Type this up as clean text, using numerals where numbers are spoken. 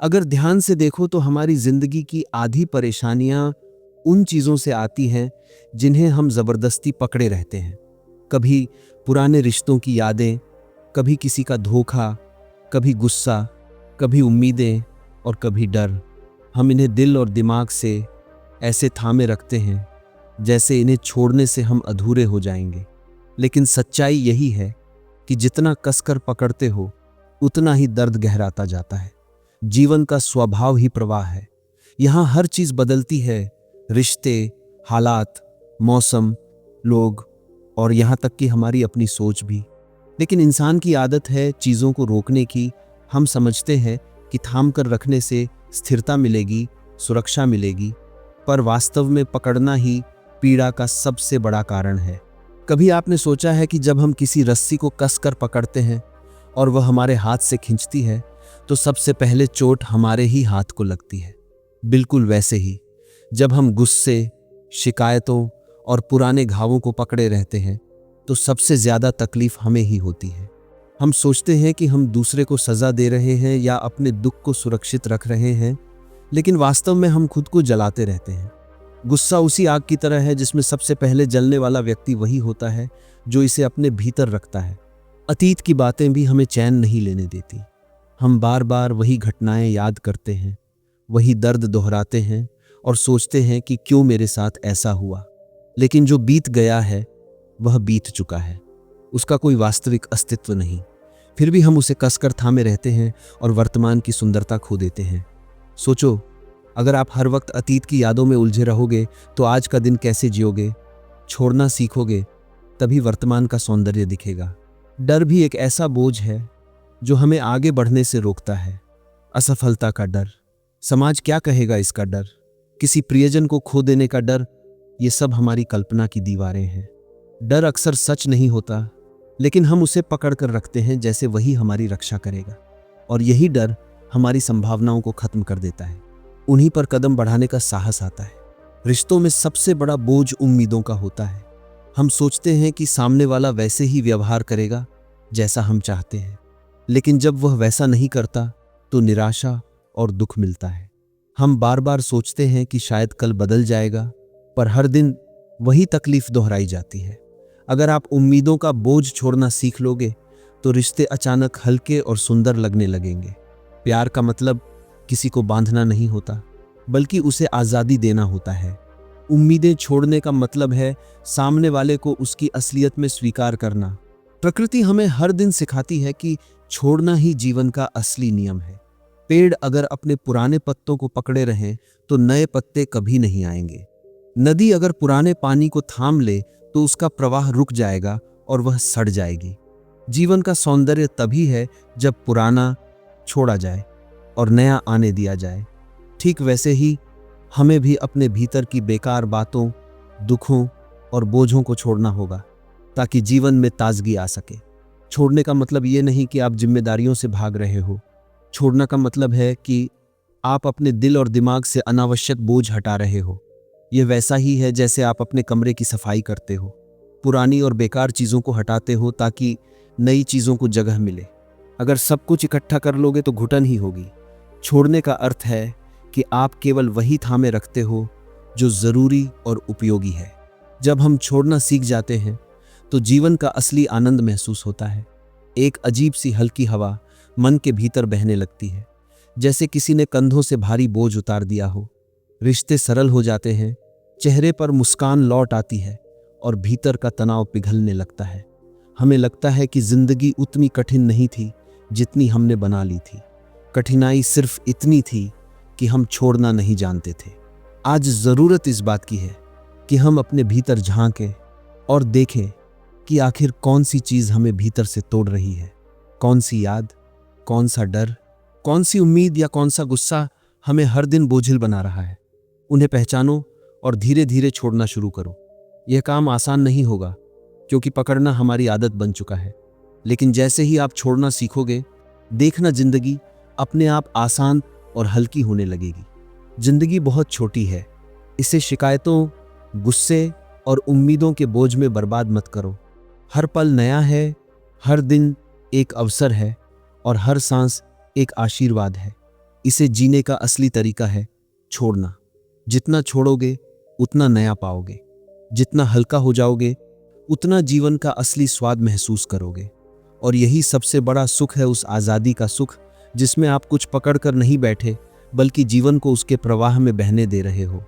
अगर ध्यान से देखो तो हमारी जिंदगी की आधी परेशानियां उन चीजों से आती हैं जिन्हें हम जबरदस्ती पकड़े रहते हैं। कभी पुराने रिश्तों की यादें, कभी किसी का धोखा, कभी गुस्सा, कभी उम्मीदें और कभी डर। हम इन्हें दिल और दिमाग से ऐसे थामे रखते हैं जैसे इन्हें छोड़ने से हम अधूरे हो जाएंगे। लेकिन सच्चाई यही है कि जितना कसकर पकड़ते हो उतना ही दर्द गहराता जाता है। जीवन का स्वभाव ही प्रवाह है। यहाँ हर चीज बदलती है, रिश्ते, हालात, मौसम, लोग और यहाँ तक कि हमारी अपनी सोच भी। लेकिन इंसान की आदत है चीजों को रोकने की। हम समझते हैं कि थाम कर रखने से स्थिरता मिलेगी, सुरक्षा मिलेगी, पर वास्तव में पकड़ना ही पीड़ा का सबसे बड़ा कारण है। कभी आपने सोचा है कि जब हम किसी रस्सी को कसकर पकड़ते हैं और वह हमारे हाथ से खींचती है तो सबसे पहले चोट हमारे ही हाथ को लगती है। बिल्कुल वैसे ही जब हम गुस्से, शिकायतों और पुराने घावों को पकड़े रहते हैं तो सबसे ज्यादा तकलीफ हमें ही होती है। हम सोचते हैं कि हम दूसरे को सजा दे रहे हैं या अपने दुख को सुरक्षित रख रहे हैं, लेकिन वास्तव में हम खुद को जलाते रहते हैं। गुस्सा उसी आग की तरह है जिसमें सबसे पहले जलने वाला व्यक्ति वही होता है जो इसे अपने भीतर रखता है। अतीत की बातें भी हमें चैन नहीं लेने देती। हम बार बार वही घटनाएं याद करते हैं, वही दर्द दोहराते हैं और सोचते हैं कि क्यों मेरे साथ ऐसा हुआ। लेकिन जो बीत गया है वह बीत चुका है, उसका कोई वास्तविक अस्तित्व नहीं। फिर भी हम उसे कसकर थामे रहते हैं और वर्तमान की सुंदरता खो देते हैं। सोचो, अगर आप हर वक्त अतीत की यादों में उलझे रहोगे तो आज का दिन कैसे जियोगे? छोड़ना सीखोगे तभी वर्तमान का सौंदर्य दिखेगा। डर भी एक ऐसा बोझ है जो हमें आगे बढ़ने से रोकता है। असफलता का डर, समाज क्या कहेगा इसका डर, किसी प्रियजन को खो देने का डर, ये सब हमारी कल्पना की दीवारें हैं। डर अक्सर सच नहीं होता, लेकिन हम उसे पकड़ कर रखते हैं जैसे वही हमारी रक्षा करेगा। और यही डर हमारी संभावनाओं को खत्म कर देता है। उन्हीं पर कदम बढ़ाने का साहस आता है। रिश्तों में सबसे बड़ा बोझ उम्मीदों का होता है। हम सोचते हैं कि सामने वाला वैसे ही व्यवहार करेगा जैसा हम चाहते हैं, लेकिन जब वह वैसा नहीं करता तो निराशा और दुख मिलता है। हम बार बार सोचते हैं कि शायद कल बदल जाएगा, पर हर दिन वही तकलीफ दोहराई जाती है। अगर आप उम्मीदों का बोझ छोड़ना सीख लोगे तो रिश्ते अचानक हल्के और सुंदर लगने लगेंगे। प्यार का मतलब किसी को बांधना नहीं होता, बल्कि उसे आज़ादी देना होता है। उम्मीदें छोड़ने का मतलब है सामने वाले को उसकी असलियत में स्वीकार करना। प्रकृति हमें हर दिन सिखाती है कि छोड़ना ही जीवन का असली नियम है। पेड़ अगर अपने पुराने पत्तों को पकड़े रहें तो नए पत्ते कभी नहीं आएंगे। नदी अगर पुराने पानी को थाम ले तो उसका प्रवाह रुक जाएगा और वह सड़ जाएगी। जीवन का सौंदर्य तभी है जब पुराना छोड़ा जाए और नया आने दिया जाए। ठीक वैसे ही हमें भी अपने भीतर की बेकार बातों, दुखों और बोझों को छोड़ना होगा ताकि जीवन में ताजगी आ सके। छोड़ने का मतलब ये नहीं कि आप जिम्मेदारियों से भाग रहे हो। छोड़ने का मतलब है कि आप अपने दिल और दिमाग से अनावश्यक बोझ हटा रहे हो। यह वैसा ही है जैसे आप अपने कमरे की सफाई करते हो, पुरानी और बेकार चीज़ों को हटाते हो ताकि नई चीज़ों को जगह मिले। अगर सब कुछ इकट्ठा कर लोगे तो घुटन ही होगी। छोड़ने का अर्थ है कि आप केवल वही थामे रखते हो जो ज़रूरी और उपयोगी है। जब हम छोड़ना सीख जाते हैं तो जीवन का असली आनंद महसूस होता है। एक अजीब सी हल्की हवा मन के भीतर बहने लगती है, जैसे किसी ने कंधों से भारी बोझ उतार दिया हो। रिश्ते सरल हो जाते हैं, चेहरे पर मुस्कान लौट आती है और भीतर का तनाव पिघलने लगता है। हमें लगता है कि जिंदगी उतनी कठिन नहीं थी जितनी हमने बना ली थी। कठिनाई सिर्फ इतनी थी कि हम छोड़ना नहीं जानते थे। आज ज़रूरत इस बात की है कि हम अपने भीतर झांकें और देखें कि आखिर कौन सी चीज़ हमें भीतर से तोड़ रही है। कौन सी याद, कौन सा डर, कौन सी उम्मीद या कौन सा गुस्सा हमें हर दिन बोझिल बना रहा है। उन्हें पहचानो और धीरे धीरे छोड़ना शुरू करो। यह काम आसान नहीं होगा क्योंकि पकड़ना हमारी आदत बन चुका है, लेकिन जैसे ही आप छोड़ना सीखोगे, देखना जिंदगी अपने आप आसान और हल्की होने लगेगी। जिंदगी बहुत छोटी है, इसे शिकायतों, गुस्से और उम्मीदों के बोझ में बर्बाद मत करो। हर पल नया है, हर दिन एक अवसर है और हर सांस एक आशीर्वाद है। इसे जीने का असली तरीका है छोड़ना। जितना छोड़ोगे उतना नया पाओगे, जितना हल्का हो जाओगे उतना जीवन का असली स्वाद महसूस करोगे। और यही सबसे बड़ा सुख है, उस आज़ादी का सुख जिसमें आप कुछ पकड़ कर नहीं बैठे बल्कि जीवन को उसके प्रवाह में बहने दे रहे हो।